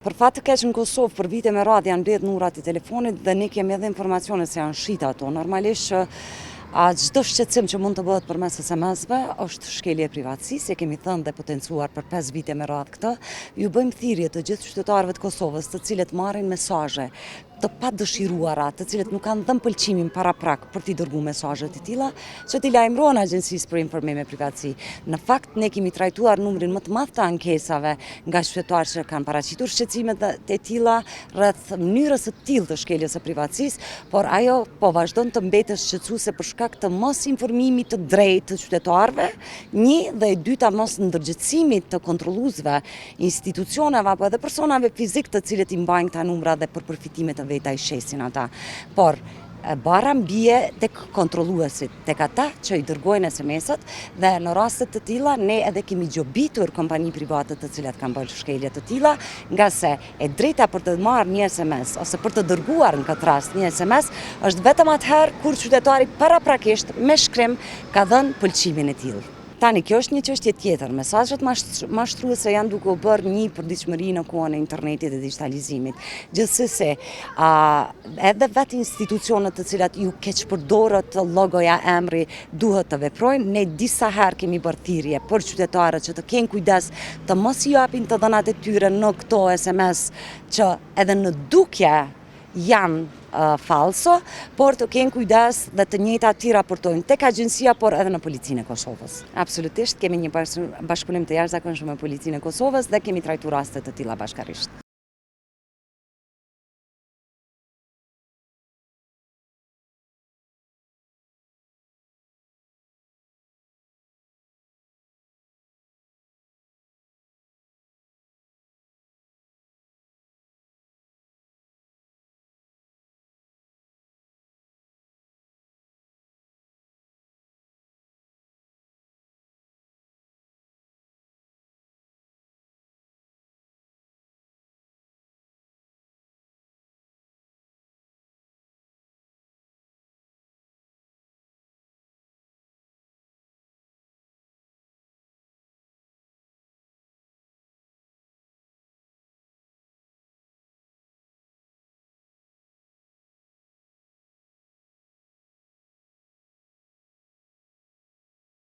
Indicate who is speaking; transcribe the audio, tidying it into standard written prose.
Speaker 1: Për fat të keq në Kosovë për vite me radhë janë mbledhur numrat e telefonit dhe ne kemi edhe informacione se janë shita ato. Normalisht çdo shqetësim që mund të bëhet përmes SMS-ve është shkelje e privatësisë, e kemi thënë dhe potencuar për 5 vite me radhë këtë. Ju bëjmë thirrje të gjithë qytetarëve të Kosovës, të cilët marrin mesazhe të padëshiruara, të cilët nuk kanë dhënë pëlqimin paraprak për t'i dërguar mesazhe të tilla, që t'i lajmërojnë Agjencisë për Informim e Privatësi. Në fakt ne kemi trajtuar numrin më të madh të ankesave nga qytetarë që kanë paraqitur shqetësime të tilla rreth mënyrës së tillë të shkeljes së privatësisë, por ajo po vazhdon të mbetet shqetësuese për shkak të mos informimit të drejtë të qytetarëve, një dhe e dyta mos ndërgjegjësimit të kontrolluesve, institucioneve apo edhe personave fizik të cilët i mbajnë këta numra dhe për përfitime të veta i shesin ata. Por bara mbie tek kontrolluesit, tek ata që i dërgojnë SMS-at dhe në raste të tilla ne edhe kemi gjobitur kompani private të cilat kanë bërë shkelje të tilla, nga se e drejta për të marrë një SMS ose për të dërguar në këtë rast një SMS është vetëm atëherë kur qytetari paraprakisht me shkrim ka dhënë pëlqimin e tillë. Tani, kjo është një çështje tjetër. Mesazhet mashtruese janë duke u bërë një përditshmëri në kohën e internetit dhe digitalizimit. Gjithsesi, edhe vetë institucionet të cilat ju keq përdoret logoja, emri, duhet të veprojnë. Ne disa herë kemi bërë thirrje për qytetarët që të kenë kujdes të mos i japin të dhënat e tyre në këto SMS që edhe në dukje janë falso, por të kenë kujdes dhe të njëjtat t'i raportojnë tek agjencia, por edhe në Policinë e Kosovës. Absolutisht kemi një bashkëpunim të jashtëzakonshëm me Policinë e Kosovës dhe kemi trajtuar raste të tilla bashkërisht.